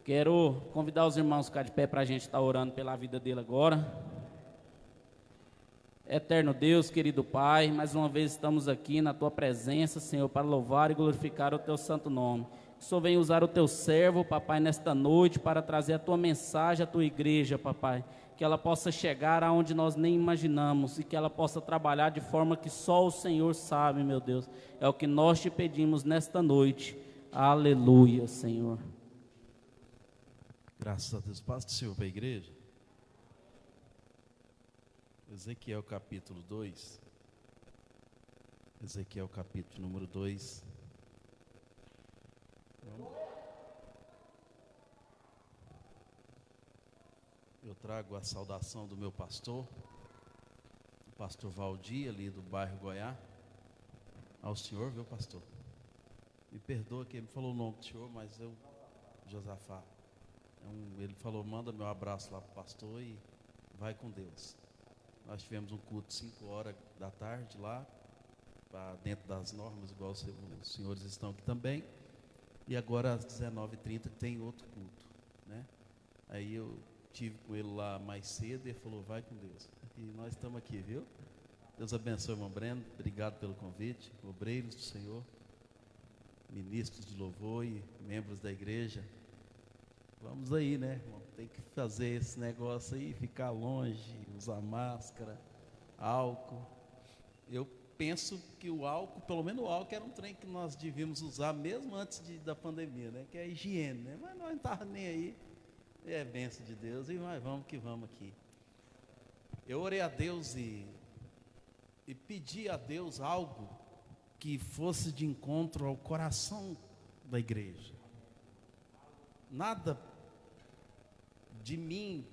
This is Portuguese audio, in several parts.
Quero convidar os irmãos a ficar de pé para a gente estar orando pela vida dele agora. Eterno Deus, querido Pai, mais uma vez estamos aqui na Tua presença, Senhor, para louvar e glorificar o Teu santo nome. Que o Senhor venha usar o Teu servo, Papai, nesta noite para trazer a Tua mensagem à Tua igreja, Papai. Que ela possa chegar aonde nós nem imaginamos e que ela possa trabalhar de forma que só o Senhor sabe, meu Deus. É o que nós te pedimos nesta noite. Aleluia, Senhor. Graças a Deus. Paz do Senhor para a igreja. Ezequiel capítulo 2. Ezequiel capítulo número 2. Eu trago a saudação do meu pastor, o pastor Valdir, ali do bairro Goiás. Ao senhor, viu, pastor? Me perdoa que ele me falou o nome do senhor, mas Josafá. Ele falou, manda meu abraço lá para o pastor e vai com Deus. Nós tivemos um culto 5 horas da tarde lá, dentro das normas, igual os senhores estão aqui também. E agora às 19h30 tem outro culto, né? Aí eu tive com ele lá mais cedo e ele falou, vai com Deus. E nós estamos aqui, viu? Deus abençoe, irmão Breno. Obrigado pelo convite. Obreiros do Senhor, ministros de louvor e membros da igreja. Vamos aí, né, irmão? Tem que fazer esse negócio aí, ficar longe, usar máscara, álcool. Eu penso que o álcool, pelo menos o álcool, era um trem que nós devíamos usar mesmo antes da pandemia, né? Que é a higiene, né? Mas nós não estávamos nem aí. É bênção de Deus e nós vamos que vamos aqui. Eu orei a Deus e pedi a Deus algo que fosse de encontro ao coração da igreja. Nada de mim,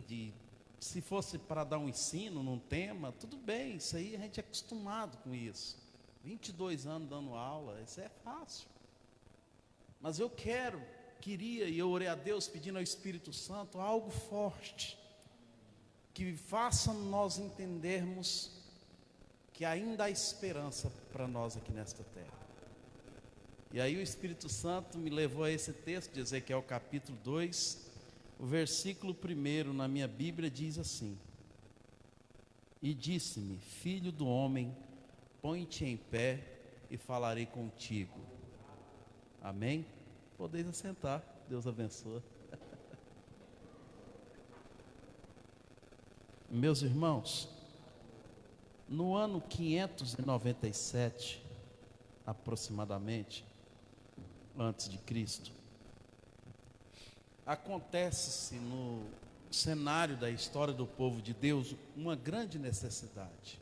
se fosse para dar um ensino num tema, tudo bem, isso aí a gente é acostumado com isso. 22 anos dando aula, isso é fácil. Mas eu queria, e eu orei a Deus pedindo ao Espírito Santo algo forte, que faça nós entendermos que ainda há esperança para nós aqui nesta terra. E aí o Espírito Santo me levou a esse texto de Ezequiel capítulo 2, o versículo 1 na minha Bíblia diz assim: E disse-me, filho do homem, põe-te em pé e falarei contigo. Amém? Podeis assentar, Deus abençoe. Meus irmãos, no ano 597, aproximadamente, antes de Cristo, acontece-se no cenário da história do povo de Deus uma grande necessidade.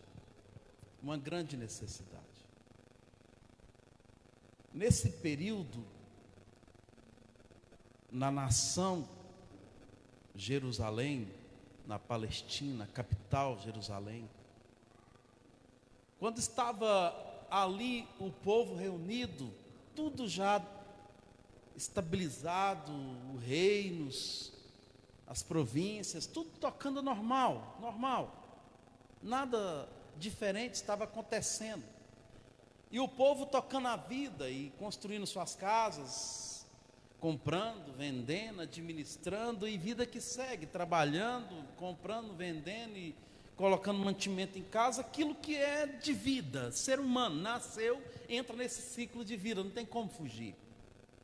Uma grande necessidade. Nesse período, na nação Jerusalém, na Palestina, capital Jerusalém, quando estava ali o povo reunido, tudo já estabilizado, os reinos, as províncias, tudo tocando normal. Nada diferente estava acontecendo. E o povo tocando a vida e construindo suas casas, comprando, vendendo, administrando, e vida que segue, trabalhando, comprando, vendendo e colocando mantimento em casa, aquilo que é de vida. Ser humano nasceu, entra nesse ciclo de vida, não tem como fugir.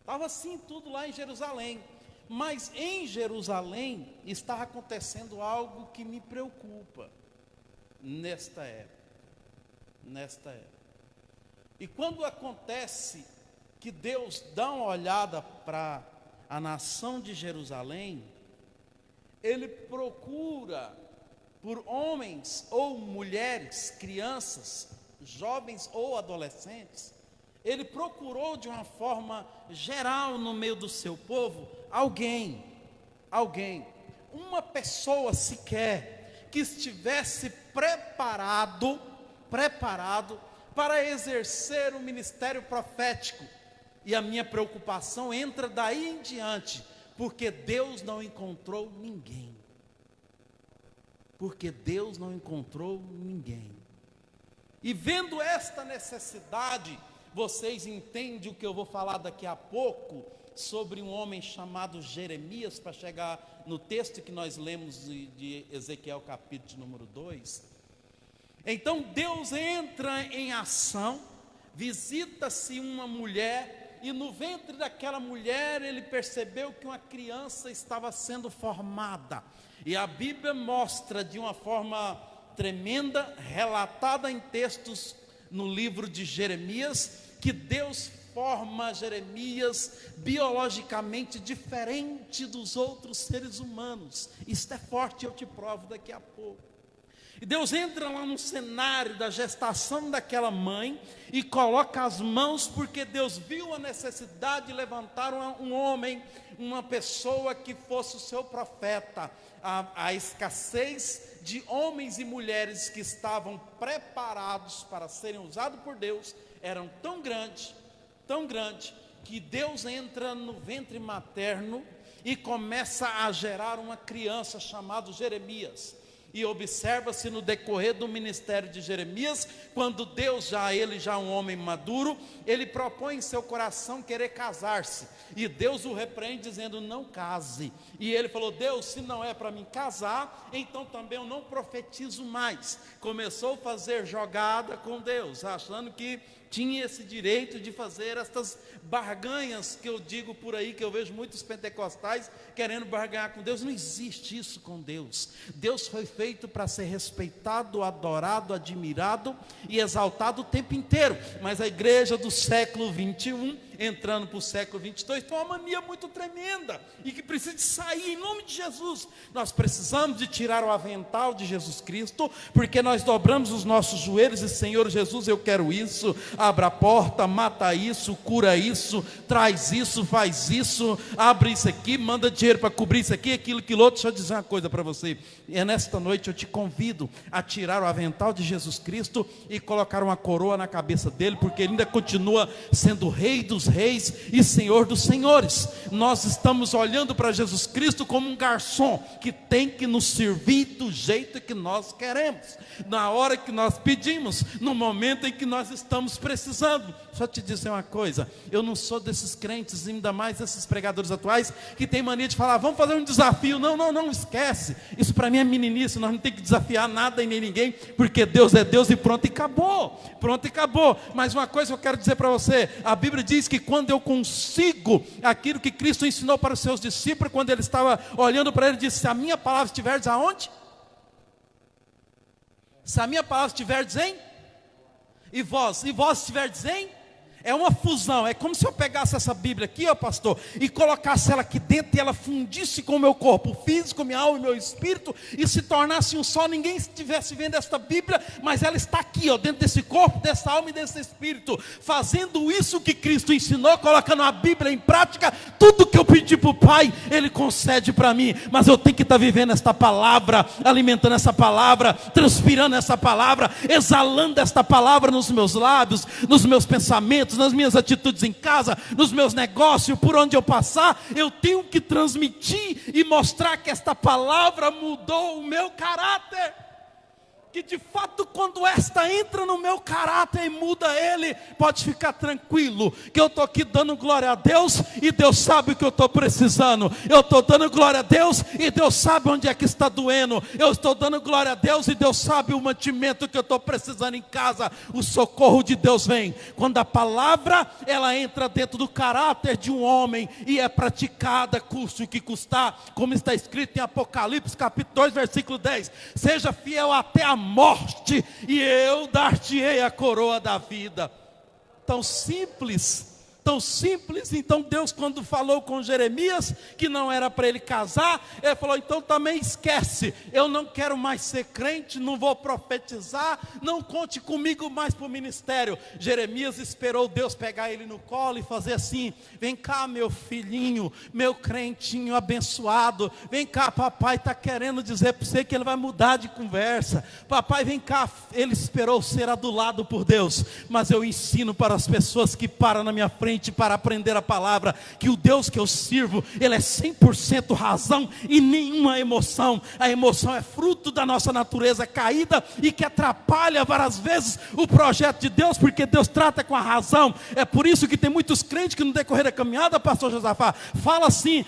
Estava assim tudo lá em Jerusalém, mas em Jerusalém está acontecendo algo que me preocupa nesta época. E quando acontece que Deus dá uma olhada para a nação de Jerusalém, Ele procura por homens ou mulheres, crianças, jovens ou adolescentes, Ele procurou de uma forma geral no meio do seu povo, alguém, uma pessoa sequer, que estivesse preparado para exercer o ministério profético. E a minha preocupação entra daí em diante, porque Deus não encontrou ninguém. E vendo esta necessidade, vocês entendem o que eu vou falar daqui a pouco, sobre um homem chamado Jeremias, para chegar no texto que nós lemos de Ezequiel capítulo número 2. Então Deus entra em ação, visita-se uma mulher, e no ventre daquela mulher ele percebeu que uma criança estava sendo formada, e a Bíblia mostra de uma forma tremenda, relatada em textos no livro de Jeremias, que Deus forma Jeremias biologicamente diferente dos outros seres humanos. Isto é forte, eu te provo daqui a pouco. E Deus entra lá no cenário da gestação daquela mãe e coloca as mãos, porque Deus viu a necessidade de levantar um homem, uma pessoa que fosse o seu profeta. A escassez de homens e mulheres que estavam preparados para serem usados por Deus eram tão grande, que Deus entra no ventre materno e começa a gerar uma criança chamada Jeremias. E observa-se no decorrer do ministério de Jeremias, quando Deus, ele já um homem maduro, ele propõe em seu coração querer casar-se, e Deus o repreende dizendo: não case. E ele falou: Deus, se não é para mim casar, então também eu não profetizo mais. Começou a fazer jogada com Deus, achando que tinha esse direito de fazer estas barganhas que eu digo por aí, que eu vejo muitos pentecostais querendo barganhar com Deus. Não existe isso com Deus. Deus foi feito para ser respeitado, adorado, admirado e exaltado o tempo inteiro. Mas a igreja do século 21, entrando para o século 22, tem uma mania muito tremenda e que precisa de sair em nome de Jesus. Nós precisamos de tirar o avental de Jesus Cristo, porque nós dobramos os nossos joelhos e: Senhor Jesus, eu quero isso. Abra a porta, mata isso, cura isso, traz isso, faz isso, abre isso aqui, manda dinheiro para cobrir isso aqui, aquilo, outro. Deixa eu dizer uma coisa para você, nesta noite eu te convido a tirar o avental de Jesus Cristo e colocar uma coroa na cabeça dele, porque ele ainda continua sendo Rei dos Reis e Senhor dos Senhores. Nós estamos olhando para Jesus Cristo como um garçom que tem que nos servir do jeito que nós queremos, na hora que nós pedimos, no momento em que nós estamos precisando. Só te dizer uma coisa, eu não sou desses crentes, ainda mais desses pregadores atuais, que tem mania de falar: vamos fazer um desafio. Não, esquece, isso para mim é meninice. Nós não temos que desafiar nada e nem ninguém, porque Deus é Deus e pronto e acabou. Mas uma coisa eu quero dizer para você, a Bíblia diz que quando eu consigo aquilo que Cristo ensinou para os seus discípulos, quando ele estava olhando para ele, disse: se a minha palavra estiverdes aonde? Se a minha palavra estiverdes em? E vós estiverdes em? É uma fusão, é como se eu pegasse essa Bíblia aqui, ó pastor, e colocasse ela aqui dentro, e ela fundisse com o meu corpo físico, minha alma e meu espírito, e se tornasse um só. Ninguém estivesse vendo esta Bíblia, mas ela está aqui, ó, dentro desse corpo, dessa alma e desse espírito, fazendo isso que Cristo ensinou, colocando a Bíblia em prática. Tudo que eu pedi para o Pai, Ele concede para mim, mas eu tenho que estar vivendo esta palavra, alimentando essa palavra, transpirando essa palavra, exalando esta palavra nos meus lábios, nos meus pensamentos, nas minhas atitudes em casa, nos meus negócios, por onde eu passar. Eu tenho que transmitir e mostrar que esta palavra mudou o meu caráter, que de fato quando esta entra no meu caráter e muda ele, pode ficar tranquilo, que eu estou aqui dando glória a Deus, e Deus sabe o que eu estou precisando. Eu estou dando glória a Deus, e Deus sabe onde é que está doendo. Eu estou dando glória a Deus, e Deus sabe o mantimento que eu estou precisando em casa. O socorro de Deus vem quando a palavra, ela entra dentro do caráter de um homem, e é praticada, custe o que custar, como está escrito em Apocalipse capítulo 2 versículo 10, seja fiel até a morte, e eu dar-te-ei a coroa da vida. Tão simples. Então Deus, quando falou com Jeremias que não era para ele casar, ele falou: então também esquece, eu não quero mais ser crente, não vou profetizar, não conte comigo mais para o ministério. Jeremias esperou Deus pegar ele no colo e fazer assim: vem cá, meu filhinho, meu crentinho abençoado, vem cá, papai está querendo dizer para você que ele vai mudar de conversa. Papai, vem cá. Ele esperou ser adulado por Deus, mas eu ensino para as pessoas que param na minha frente frente para aprender a palavra, que o Deus que eu sirvo, Ele é 100% razão e nenhuma emoção. A emoção é fruto da nossa natureza caída e que atrapalha várias vezes o projeto de Deus, porque Deus trata com a razão. É por isso que tem muitos crentes que no decorrer da caminhada, pastor Josafá, fala assim: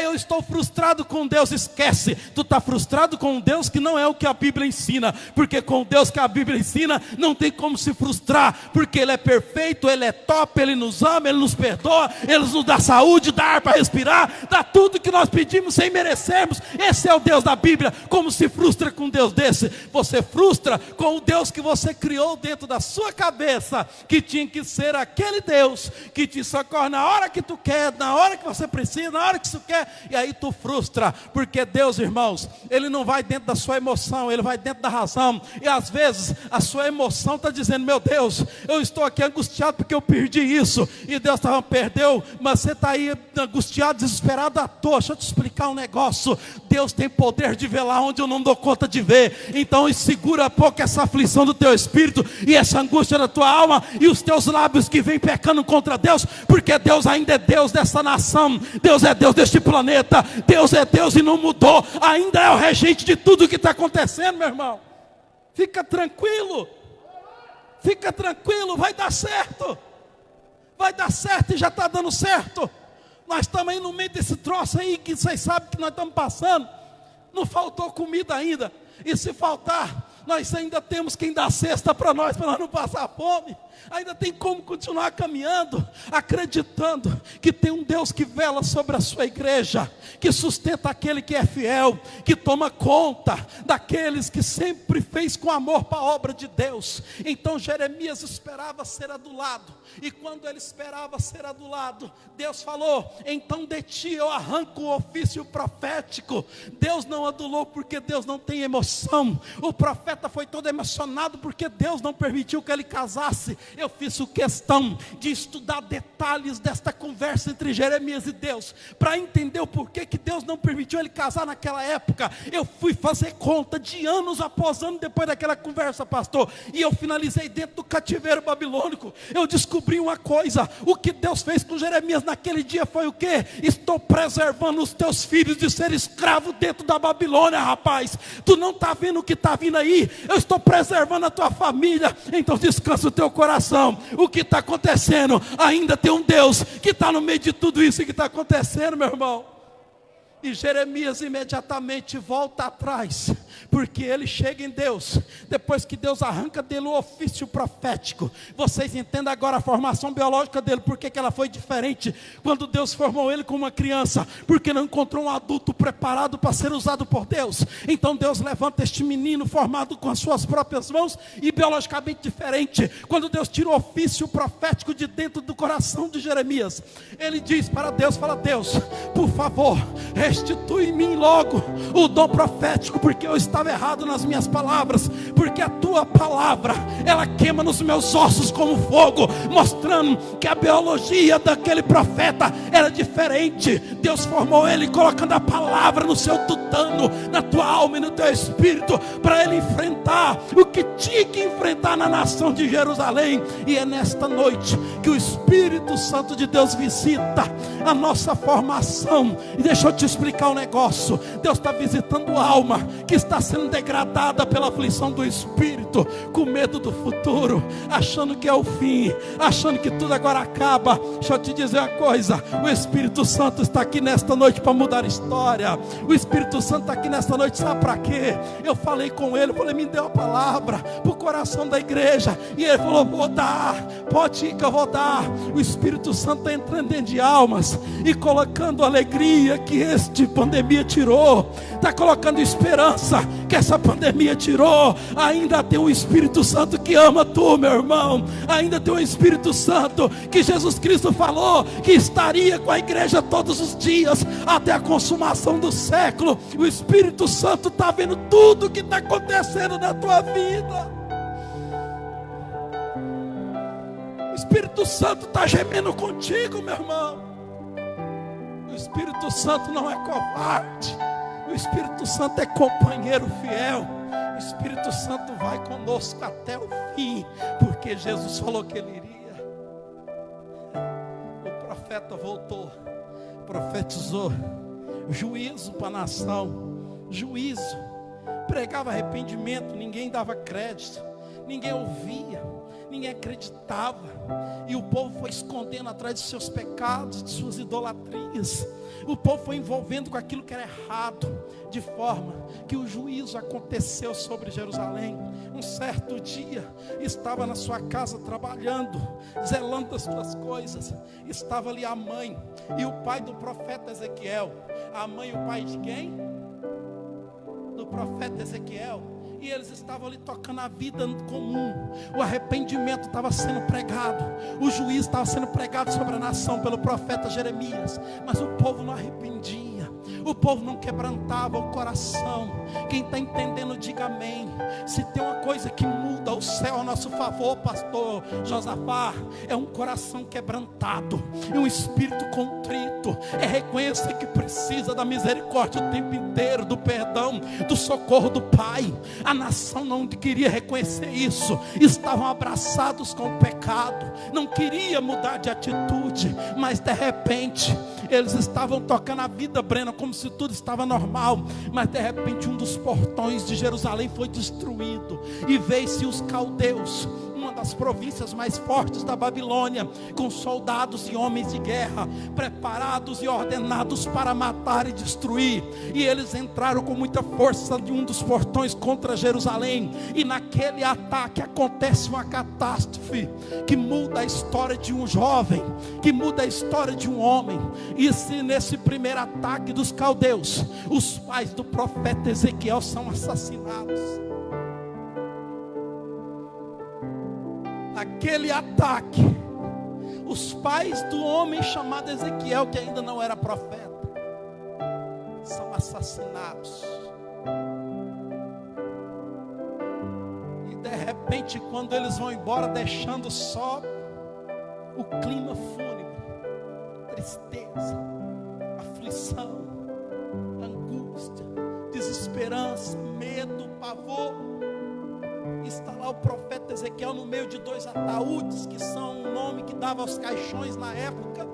eu estou frustrado com Deus. Esquece, tu está frustrado com um Deus que não é o que a Bíblia ensina, porque com o Deus que a Bíblia ensina, não tem como se frustrar, porque Ele é perfeito, Ele é top, Ele nos ama, Ele nos perdoa, Ele nos dá saúde, dá ar para respirar, dá tudo que nós pedimos sem merecermos. Esse é o Deus da Bíblia. Como se frustra com um Deus desse? Você frustra com o Deus que você criou dentro da sua cabeça, que tinha que ser aquele Deus que te socorre na hora que tu quer, na hora que você precisa, na hora que você quer, e aí tu frustra, porque Deus, irmãos, Ele não vai dentro da sua emoção, Ele vai dentro da razão. E às vezes a sua emoção está dizendo: meu Deus, eu estou aqui angustiado porque eu perdi isso, e Deus perdeu, mas você está aí angustiado, desesperado à toa. Deixa eu te explicar um negócio: Deus tem poder de ver lá onde eu não dou conta de ver. Então segura um pouco essa aflição do teu espírito e essa angústia da tua alma e os teus lábios que vêm pecando contra Deus, porque Deus ainda é Deus dessa nação, Deus é Deus deste planeta, Deus é Deus e não mudou, ainda é o regente de tudo que está acontecendo, meu irmão. Fica tranquilo, vai dar certo, e já está dando certo. Nós estamos aí no meio desse troço aí, que vocês sabem que nós estamos passando. Não faltou comida ainda, e se faltar, nós ainda temos quem dá cesta para nós não passar fome. Ainda tem como continuar caminhando, acreditando que tem um Deus que vela sobre a sua igreja, que sustenta aquele que é fiel, que toma conta daqueles que sempre fez com amor para a obra de Deus. Então Jeremias esperava ser adulado, e quando ele esperava ser adulado, Deus falou: então de ti eu arranco o ofício profético. Deus não adulou porque Deus não tem emoção. O profeta foi todo emocionado porque Deus não permitiu que ele casasse. Eu fiz questão de estudar detalhes desta conversa entre Jeremias e Deus, para entender o porquê que Deus não permitiu ele casar naquela época. Eu fui fazer conta de anos após ano depois daquela conversa, pastor, e eu finalizei dentro do cativeiro babilônico. Eu descobri uma coisa: o que Deus fez com Jeremias naquele dia foi o quê? Estou preservando os teus filhos de ser escravo dentro da Babilônia, rapaz. Tu não está vendo o que está vindo aí? Eu estou preservando a tua família. Então descansa o teu coração. O que está acontecendo? Ainda tem um Deus que está no meio de tudo isso que está acontecendo, meu irmão. E Jeremias imediatamente volta atrás, porque ele chega em Deus, depois que Deus arranca dele o ofício profético. Vocês entendem agora a formação biológica dele, porque que ela foi diferente quando Deus formou ele como uma criança, porque não encontrou um adulto preparado para ser usado por Deus. Então Deus levanta este menino formado com as suas próprias mãos e biologicamente diferente. Quando Deus tira o ofício profético de dentro do coração de Jeremias, ele diz para Deus, fala: Deus, por favor, restitui em mim logo o dom profético, porque eu estava errado nas minhas palavras, porque a tua palavra, ela queima nos meus ossos como fogo, mostrando que a biologia daquele profeta era diferente. Deus formou ele colocando a palavra no seu tutano, na tua alma e no teu espírito, para ele enfrentar o que tinha que enfrentar na nação de Jerusalém. E é nesta noite que o Espírito Santo de Deus visita a nossa formação. E deixa eu te explicar um negócio: Deus está visitando alma que está sendo degradada pela aflição do espírito, com medo do futuro, achando que é o fim, achando que tudo agora acaba. Deixa eu te dizer uma coisa: o Espírito Santo está aqui nesta noite para mudar a história. O Espírito Santo está aqui nesta noite, sabe para quê? Eu falei com ele, eu falei: me deu a palavra para o coração da igreja, e ele falou: vou dar, pode ir que eu vou dar. O Espírito Santo está entrando dentro de almas e colocando alegria que esta pandemia tirou, está colocando esperança que essa pandemia tirou. Ainda tem um Espírito Santo que ama tu, meu irmão. Ainda tem um Espírito Santo que Jesus Cristo falou que estaria com a igreja todos os dias até a consumação do século. O Espírito Santo está vendo tudo o que está acontecendo na tua vida. O Espírito Santo está gemendo contigo, meu irmão. O Espírito Santo não é covarde. O Espírito Santo é companheiro fiel. O Espírito Santo vai conosco até o fim, porque Jesus falou que Ele iria. voltou, profetizou juízo para a nação, juízo, pregava arrependimento, ninguém dava crédito, ninguém ouvia, ninguém acreditava, e o povo foi escondendo atrás de seus pecados, de suas idolatrias. O povo foi envolvendo com aquilo que era errado, de forma que o juízo aconteceu sobre Jerusalém. Um certo dia, estava na sua casa trabalhando, zelando das suas coisas. Estava ali a mãe e o pai do profeta Ezequiel. A mãe e o pai de quem? Do profeta Ezequiel. E eles estavam ali tocando a vida comum. O arrependimento estava sendo pregado. O juízo estava sendo pregado sobre a nação pelo profeta Jeremias. Mas o povo não arrependia. O povo não quebrantava o coração. Quem está entendendo, diga amém. Se tem uma coisa que muda o céu a nosso favor, pastor Josafá, é um coração quebrantado e um espírito contrito. É reconhecer que precisa da misericórdia o tempo inteiro, do perdão, do socorro do Pai. A nação não queria reconhecer isso. Estavam abraçados com o pecado. Não queria mudar de atitude. Mas de repente, eles estavam tocando a vida, Breno, como se tudo estava normal. Mas de repente um dos portões de Jerusalém foi destruído. E veio-se os caldeus, uma das províncias mais fortes da Babilônia, com soldados e homens de guerra, preparados e ordenados para matar e destruir. E eles entraram com muita força de um dos portões contra Jerusalém. E naquele ataque acontece uma catástrofe que muda a história de um jovem, que muda a história de um homem. E se nesse primeiro ataque dos caldeus, os pais do profeta Ezequiel são assassinados. Naquele ataque, os pais do homem chamado Ezequiel, que ainda não era profeta, são assassinados. E de repente, quando eles vão embora, deixando só o clima fúnebre, tristeza, aflição, angústia, desesperança, medo, pavor, está lá o profeta Ezequiel no meio de dois ataúdes, que são o nome que dava aos caixões na época.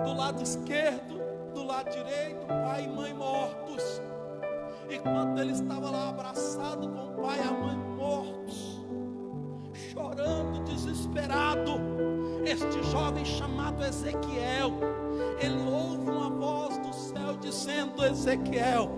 Do lado esquerdo, do lado direito, pai e mãe mortos. E quando ele estava lá abraçado com o pai e a mãe mortos, chorando, desesperado, este jovem chamado Ezequiel, ele ouve uma voz do céu dizendo: Ezequiel,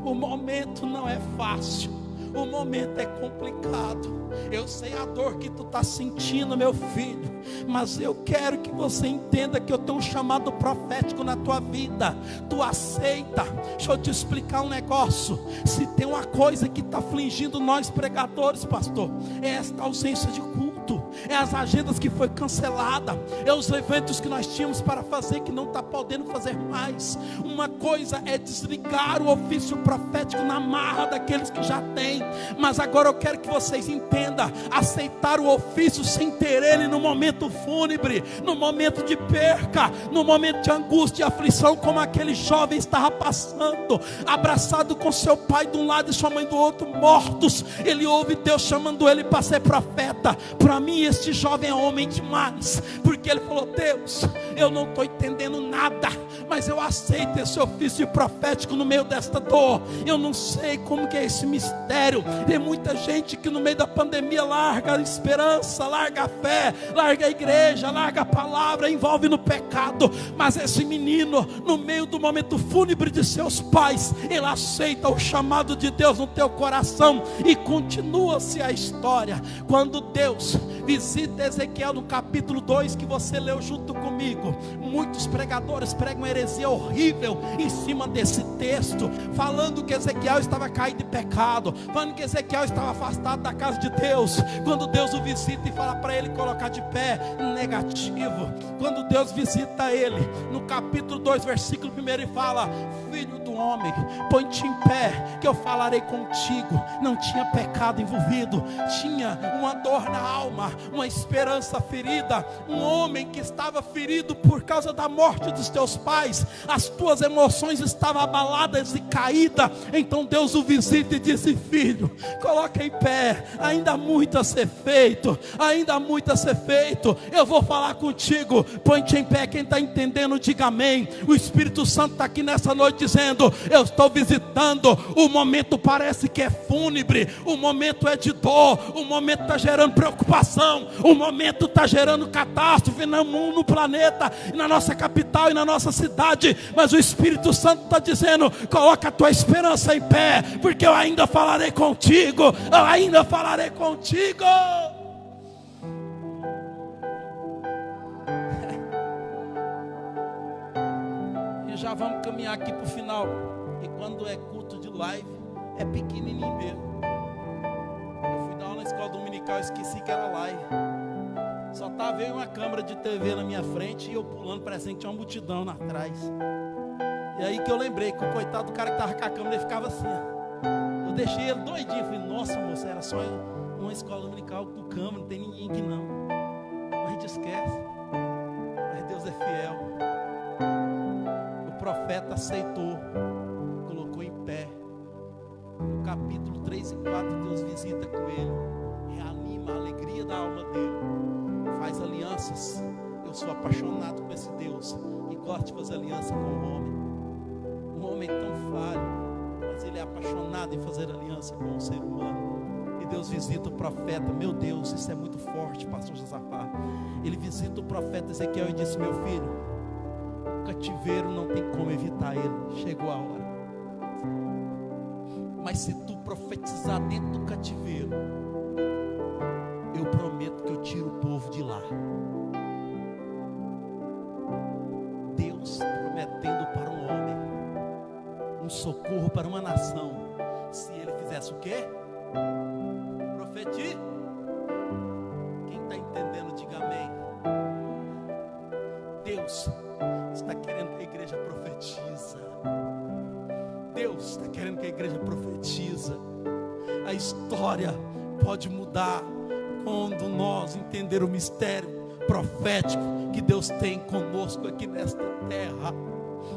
o momento não é fácil. O momento é complicado. Eu sei a dor que tu está sentindo, meu filho, mas eu quero que você entenda que eu tenho um chamado profético na tua vida. Tu aceita? Deixa eu te explicar um negócio. Se tem uma coisa que está afligindo nós pregadores, pastor, é esta ausência de culto, é as agendas que foi cancelada, é os eventos que nós tínhamos para fazer que não está podendo fazer mais. Uma coisa é desligar o ofício profético na marra daqueles que já têm, mas agora eu quero que vocês entendam, aceitar o ofício sem ter ele no momento fúnebre, no momento de perca, no momento de angústia e aflição, como aquele jovem estava passando, abraçado com seu pai de um lado e sua mãe do outro, mortos. Ele ouve Deus chamando ele para ser profeta. Para mim este jovem é homem demais, porque ele falou: Deus, eu não estou entendendo nada, mas eu aceito esse ofício profético no meio desta dor. Eu não sei como que é esse mistério. Tem muita gente que no meio da pandemia larga a esperança, larga a fé, larga a igreja, larga a palavra, envolve no pecado. Mas esse menino, no meio do momento fúnebre de seus pais, ele aceita o chamado de Deus no teu coração, e continua-se a história. Quando Deus visita Ezequiel no capítulo 2, que você leu junto comigo, muitos pregadores pregam heresia horrível em cima desse texto, falando que Ezequiel estava caído em pecado, falando que Ezequiel estava afastado da casa de Deus. Quando Deus o visita e fala para ele colocar de pé, negativo. Quando Deus visita ele no capítulo 2, versículo 1, ele fala: filho do homem, põe-te em pé, que eu falarei contigo. Não tinha pecado envolvido, tinha uma dor na alma, uma esperança ferida, um homem que estava ferido por causa da morte dos teus pais, paz, as tuas emoções estavam abaladas e caídas. Então Deus o visita e disse: filho, coloca em pé, ainda há muito a ser feito, ainda há muito a ser feito. Eu vou falar contigo, põe-te em pé. Quem está entendendo, diga amém. O Espírito Santo está aqui nessa noite dizendo: eu estou visitando. O momento parece que é fúnebre, o momento é de dor, o momento está gerando preocupação, o momento está gerando catástrofe no planeta, na nossa capital e na nossa cidade. Mas o Espírito Santo está dizendo: coloca a tua esperança em pé, porque eu ainda falarei contigo, eu ainda falarei contigo. E já vamos caminhar aqui para o final. E quando é culto de live, é pequenininho mesmo. Eu fui dar aula na escola dominical, esqueci que era live. Só estava eu e uma câmera de TV na minha frente e eu pulando, parecendo que tinha uma multidão atrás. E aí que eu lembrei que o coitado do cara que estava com a câmera, ele ficava assim, ó. Eu deixei ele doidinho. Eu falei: nossa, moça, era só uma escola dominical com câmera, não tem ninguém aqui não. Mas a gente esquece. Mas Deus é fiel. O profeta aceitou, colocou em pé. No capítulo 3 e 4, Deus visita com ele, reanima a alegria da alma dele, faz alianças. Eu sou apaixonado com esse Deus que gosta de fazer aliança com o homem. Um homem tão falho, mas ele é apaixonado em fazer aliança com o ser humano. E Deus visita o profeta. Meu Deus, isso é muito forte, pastor Josafá. Ele visita o profeta Ezequiel e disse: meu filho, o cativeiro não tem como evitar ele, chegou a hora. Mas se tu profetizar dentro do cativeiro, eu prometo que eu tiro o povo de lá. Deus prometendo para um homem um socorro para uma nação, se ele fizesse o quê? Profetize. Quem está entendendo, diga amém. Deus está querendo que a igreja profetiza. Deus está querendo que a igreja profetiza. A história pode mudar quando nós entender o mistério profético que Deus tem conosco aqui nesta terra.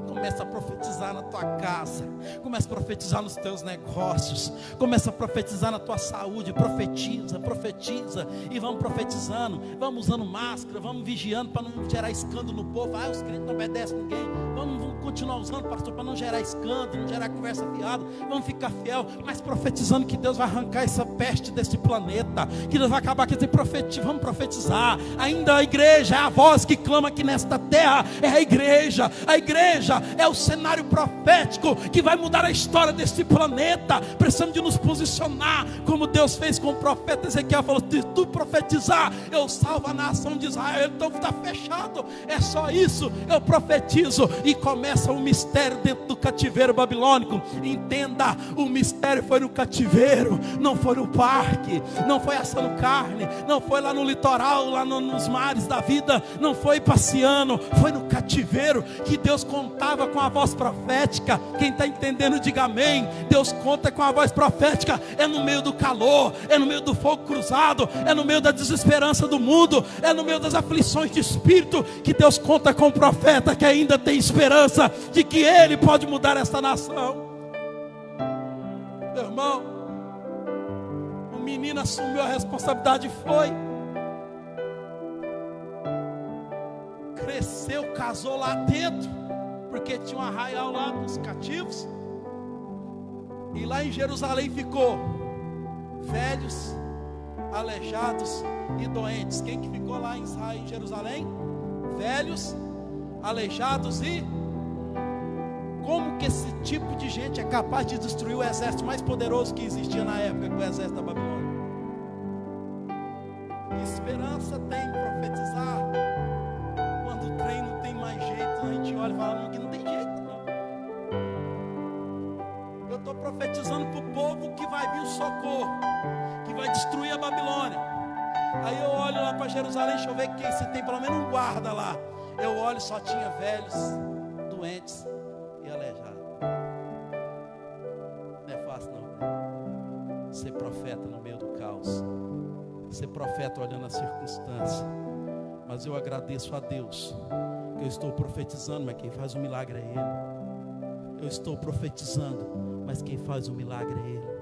Começa a profetizar na tua casa, começa a profetizar nos teus negócios, começa a profetizar na tua saúde. Profetiza, profetiza. E vamos profetizando, vamos usando máscara, vamos vigiando para não gerar escândalo no povo. Os crentes não obedecem ninguém. Vamos continuar usando, pastor, para não gerar escândalo, não gerar conversa fiada. Vamos ficar fiel, mas profetizando que Deus vai arrancar essa peste desse planeta, que Deus vai acabar com esse profetismo. Vamos profetizar. Ainda a igreja é a voz que clama aqui nesta terra. É a igreja. A igreja é o cenário profético que vai mudar a história deste planeta. Precisamos de nos posicionar como Deus fez com o profeta Ezequiel. Falou: se tu profetizar, eu salvo a nação de Israel. Então está fechado, é só isso. Eu profetizo e começa um mistério dentro do cativeiro babilônico. Entenda, o mistério foi no cativeiro, não foi no parque, não foi assando carne, não foi lá no litoral, lá nos mares da vida, não foi passeando, foi no cativeiro que Deus contava com a voz profética. Quem está entendendo, diga amém. Deus conta com a voz profética. É no meio do calor, é no meio do fogo cruzado, é no meio da desesperança do mundo, é no meio das aflições de espírito que Deus conta com o profeta que ainda tem esperança de que ele pode mudar esta nação. Meu irmão, o menino assumiu a responsabilidade e foi. Cresceu, casou lá dentro, porque tinha um arraial lá dos cativos. E lá em Jerusalém ficou velhos, aleijados e doentes. Quem que ficou lá em Israel, em Jerusalém? Velhos, aleijados e... Como que esse tipo de gente é capaz de destruir o exército mais poderoso que existia na época, com o exército da Babilônia? Que esperança tem profetizar quando o trem não tem mais jeito? A gente olha e fala: que não tem jeito não. Eu estou profetizando para o povo que vai vir o socorro, que vai destruir a Babilônia. Aí eu olho lá para Jerusalém, deixa eu ver quem, se tem pelo menos um guarda lá. Eu olho, só tinha velhos, doentes e aleijado. Não é fácil não. Ser profeta no meio do caos, ser profeta olhando a circunstância. Mas eu agradeço a Deus Porque eu estou profetizando, mas quem faz o milagre é Ele. Eu estou profetizando, mas quem faz o milagre é Ele.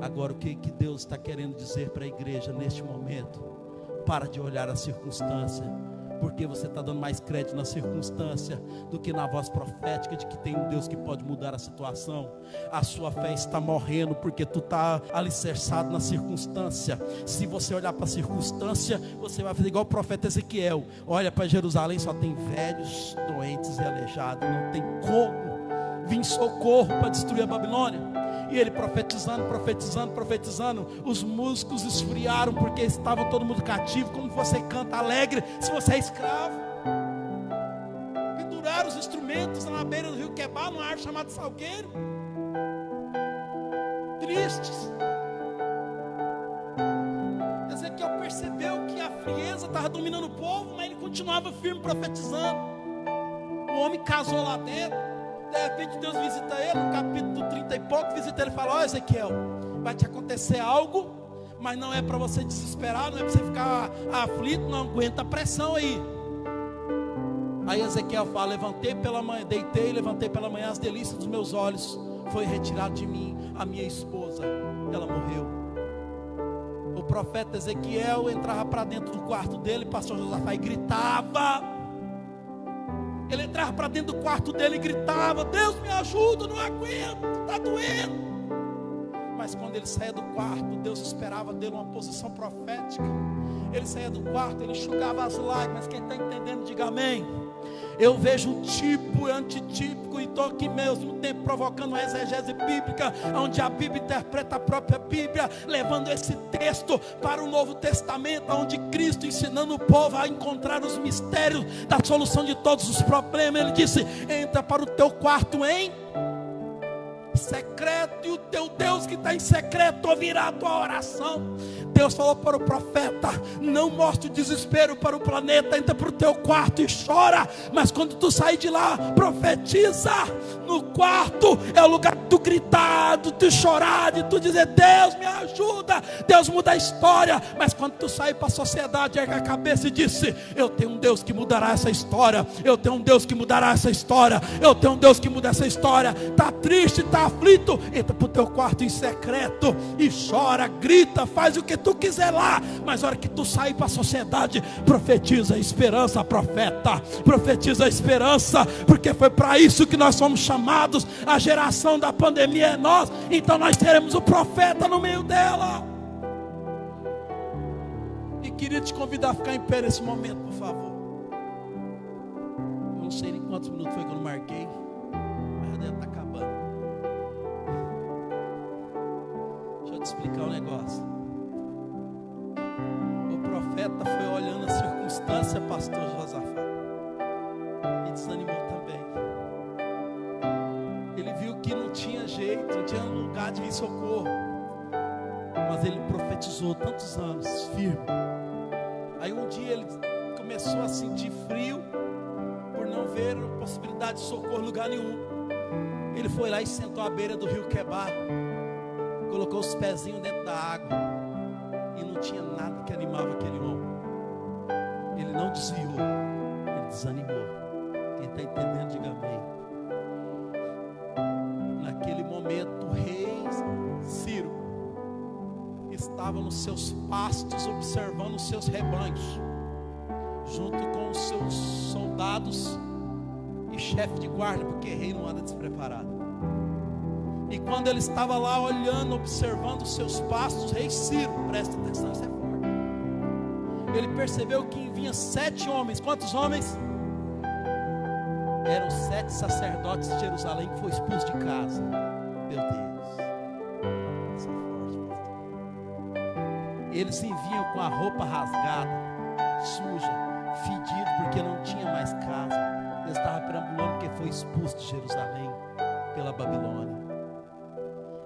Agora, o que Deus está querendo dizer para a igreja neste momento? Para de olhar a circunstância, porque você está dando mais crédito na circunstância do que na voz profética de que tem um Deus que pode mudar a situação. A sua fé está morrendo porque tu está alicerçado na circunstância. Se você olhar para a circunstância, você vai fazer igual o profeta Ezequiel. Olha para Jerusalém, só tem velhos, doentes e aleijados. Não tem como vir socorro para destruir a Babilônia. E ele profetizando, os músicos esfriaram porque estavam todo mundo cativo. Como você canta alegre se você é escravo? Penduraram os instrumentos na beira do rio Quebar, numa árvore chamada salgueiro. Tristes. Ezequiel percebeu que a frieza estava dominando o povo, mas ele continuava firme profetizando. O homem casou lá dentro. De repente Deus visita ele, no capítulo 30 e pouco, visita ele e fala: ó Ezequiel, vai te acontecer algo, mas não é para você desesperar, não é para você ficar aflito, não aguenta a pressão aí. Aí Ezequiel fala: levantei pela manhã, deitei, levantei pela manhã, as delícias dos meus olhos foi retirado de mim a minha esposa, ela morreu. O profeta Ezequiel entrava para dentro do quarto dele, pastor Josafá, e gritava. Ele entrava para dentro do quarto dele e gritava: Deus me ajuda, não aguento, está doendo. Mas quando ele saía do quarto, Deus esperava dele uma posição profética. Ele saía do quarto, ele enxugava as lágrimas. Quem está entendendo, diga amém. Eu vejo um tipo antitípico e estou aqui mesmo tempo provocando uma exegese bíblica, onde a Bíblia interpreta a própria Bíblia, levando esse texto para o Novo Testamento, onde Cristo ensinando o povo a encontrar os mistérios da solução de todos os problemas. Ele disse: entra para o teu quarto em secreto, e o teu Deus que está em secreto ouvirá a tua oração. Deus falou para o profeta: não mostre o desespero para o planeta, entra para o teu quarto e chora, mas quando tu sair de lá, profetiza. No quarto é o lugar de tu gritar, de tu chorar, de tu dizer: Deus me ajuda, Deus muda a história. Mas quando tu sair para a sociedade, erga a cabeça e disse: eu tenho um Deus que mudará essa história, eu tenho um Deus que mudará essa história, eu tenho um Deus que muda essa história. Está triste, está aflito, entra para o teu quarto em secreto e chora, grita, faz o que tu quiser lá, mas na hora que tu sair para a sociedade, profetiza a esperança, profeta, profetiza a esperança, porque foi para isso que nós somos chamados. A geração da pandemia é nós, então nós teremos o profeta no meio dela. E queria te convidar a ficar em pé nesse momento, por favor. Eu não sei nem quantos minutos foi que eu não marquei, mas já deve estar acabando. Deixa eu te explicar um negócio. O profeta foi olhando a circunstância, pastor Josafá, e desanimou também. Ele viu que não tinha jeito, não tinha lugar de vir socorro, mas ele profetizou tantos anos, firme. Aí um dia ele começou a sentir frio, por não ver a possibilidade de socorro em lugar nenhum. Ele foi lá e sentou à beira do rio Quebar, colocou os pezinhos dentro da água, e não tinha nada que animava aquele homem. Ele não desviou, ele desanimou. Quem está entendendo, diga amém. Naquele momento, o rei Ciro estava nos seus pastos, observando os seus rebanhos, junto com os seus soldados e chefe de guarda, porque rei não anda despreparado. E quando ele estava lá olhando, observando os seus pastos, rei Ciro, presta atenção, isso é forte. Ele percebeu que vinha 7 homens. Quantos homens? Eram 7 sacerdotes de Jerusalém que foi expulso de casa. Meu Deus, isso é forte, pastor. Eles vinham com a roupa rasgada, suja, fedido, porque não tinha mais casa. Eles estavam perambulando porque foi expulso de Jerusalém pela Babilônia.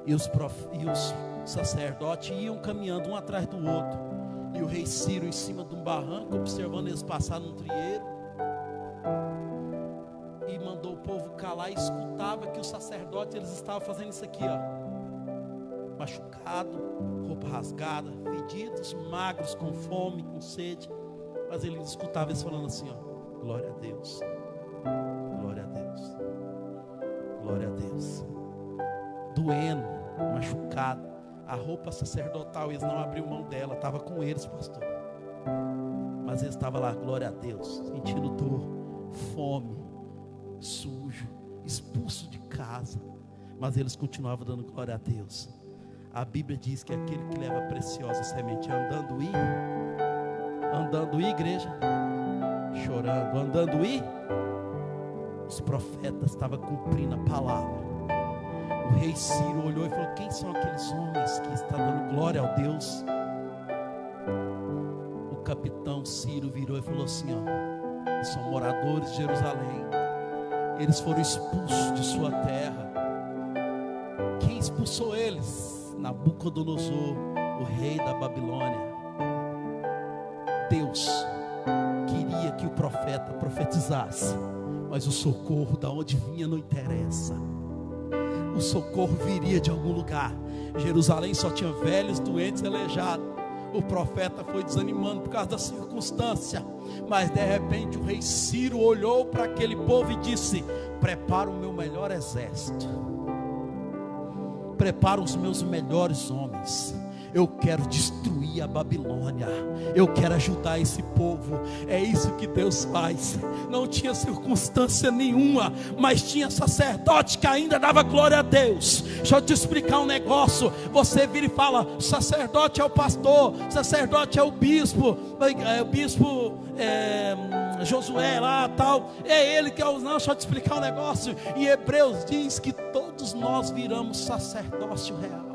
E os sacerdotes iam caminhando um atrás do outro, e o rei Ciro em cima de um barranco, observando eles passar num trieiro, e mandou o povo calar, e escutava que os sacerdotes, eles estavam fazendo isso aqui, ó, machucado, roupa rasgada, fedidos, magros, com fome, com sede, mas ele escutava eles falando assim, ó: Glória a Deus. Glória a Deus. Glória a Deus. Doendo, machucado. A roupa sacerdotal, eles não abriram mão dela. Estava com eles, pastor. Mas eles estavam lá, glória a Deus, sentindo dor, fome, sujo, expulso de casa. Mas eles continuavam dando glória a Deus. A Bíblia diz que aquele que leva a preciosa semente andando igreja, chorando, andando os profetas estavam cumprindo a palavra. O rei Ciro olhou e falou: quem são aqueles homens que estão dando glória ao Deus? O capitão Ciro virou e falou assim: ó, são moradores de Jerusalém, eles foram expulsos de sua terra. Quem expulsou eles? Nabucodonosor, o rei da Babilônia. Deus queria que o profeta profetizasse, mas o socorro da onde vinha não interessa. O socorro viria de algum lugar. Jerusalém só tinha velhos, doentes, aleijados. O profeta foi desanimando por causa da circunstância. Mas de repente o rei Ciro olhou para aquele povo e disse: prepara o meu melhor exército, prepara os meus melhores homens. Eu quero destruir a Babilônia. Eu quero ajudar esse povo. É isso que Deus faz. Não tinha circunstância nenhuma, mas tinha sacerdote que ainda dava glória a Deus. Deixa eu te explicar um negócio. Você vira e fala: sacerdote é o pastor, sacerdote é o bispo, Josué lá tal, é ele que é o... Não, deixa eu te explicar um negócio. Em Hebreus diz que todos nós viramos sacerdócio real.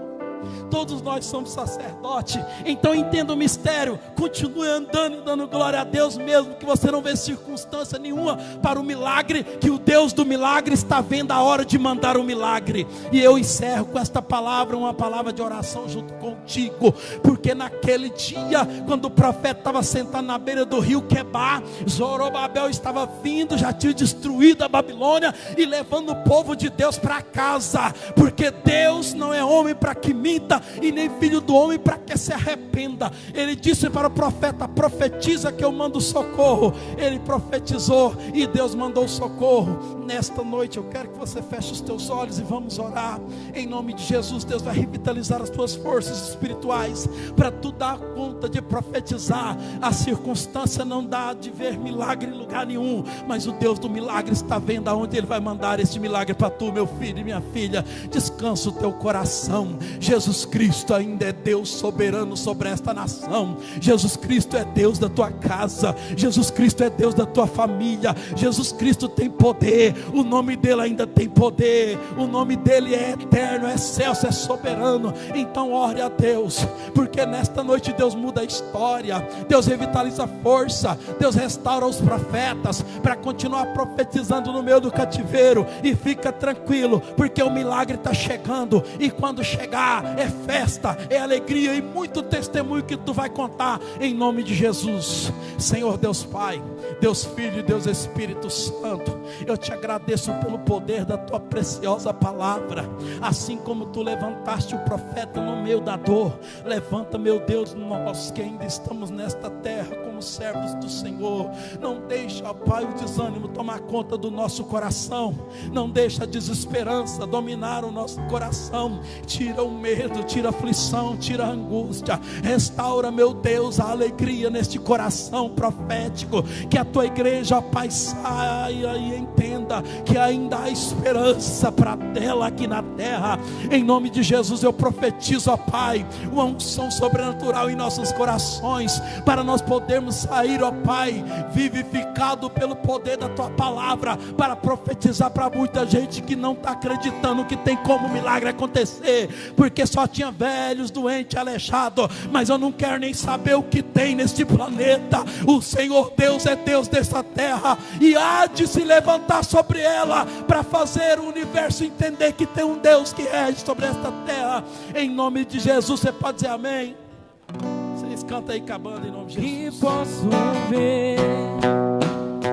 Todos nós somos sacerdote. Então entenda o mistério. Continue andando e dando glória a Deus, mesmo que você não vê circunstância nenhuma para o milagre, que o Deus do milagre está vendo a hora de mandar o milagre. E eu encerro com esta palavra, uma palavra de oração junto contigo, porque naquele dia, quando o profeta estava sentado na beira do rio Quebar, Zorobabel estava vindo, já tinha destruído a Babilônia e levando o povo de Deus para casa, porque Deus não é homem para que minta, e nem filho do homem para que se arrependa. Ele disse para o profeta: profetiza que eu mando socorro. Ele profetizou e Deus mandou socorro. Nesta noite eu quero que você feche os teus olhos e vamos orar. Em nome de Jesus, Deus vai revitalizar as tuas forças espirituais para tu dar conta de profetizar. A circunstância não dá de ver milagre em lugar nenhum, mas o Deus do milagre está vendo aonde Ele vai mandar este milagre para tu, meu filho e minha filha. Descansa o teu coração. Jesus Cristo ainda é Deus soberano sobre esta nação. Jesus Cristo é Deus da tua casa. Jesus Cristo é Deus da tua família. Jesus Cristo tem poder. O nome dele ainda tem poder. O nome dele é eterno, é excelso, é soberano. Então ore a Deus, porque nesta noite Deus muda a história. Deus revitaliza a força. Deus restaura os profetas para continuar profetizando no meio do cativeiro. E fica tranquilo, porque o milagre está chegando. E quando chegar, é festa, é alegria e muito testemunho que tu vai contar em nome de Jesus. Senhor Deus Pai, Deus Filho e Deus Espírito Santo, eu te agradeço pelo poder da tua preciosa palavra. Assim como tu levantaste o profeta no meio da dor, levanta, meu Deus, nós que ainda estamos nesta terra como servos do Senhor. Não deixa, Pai, o desânimo tomar conta do nosso coração. Não deixa a desesperança dominar o nosso coração. Tira o medo, tira a aflição, tira a angústia. Restaura, meu Deus, a alegria neste coração profético. Que a tua igreja, Pai, saia e entenda que ainda há esperança para ela aqui na terra. Em nome de Jesus eu profetizo, ó Pai, uma unção sobrenatural em nossos corações, para nós podermos sair, ó Pai, vivificado pelo poder da tua palavra, para profetizar para muita gente que não está acreditando que tem como o milagre acontecer, porque só tinha velhos, doentes, aleijados. Mas eu não quero nem saber o que tem neste planeta. O Senhor Deus é Deus dessa terra, e há de se levantar sobre ela, para fazer o universo entender que tem um Deus que rege sobre esta terra. Em nome de Jesus, você pode dizer amém? Vocês cantam aí com a banda em nome de Jesus. Que posso ver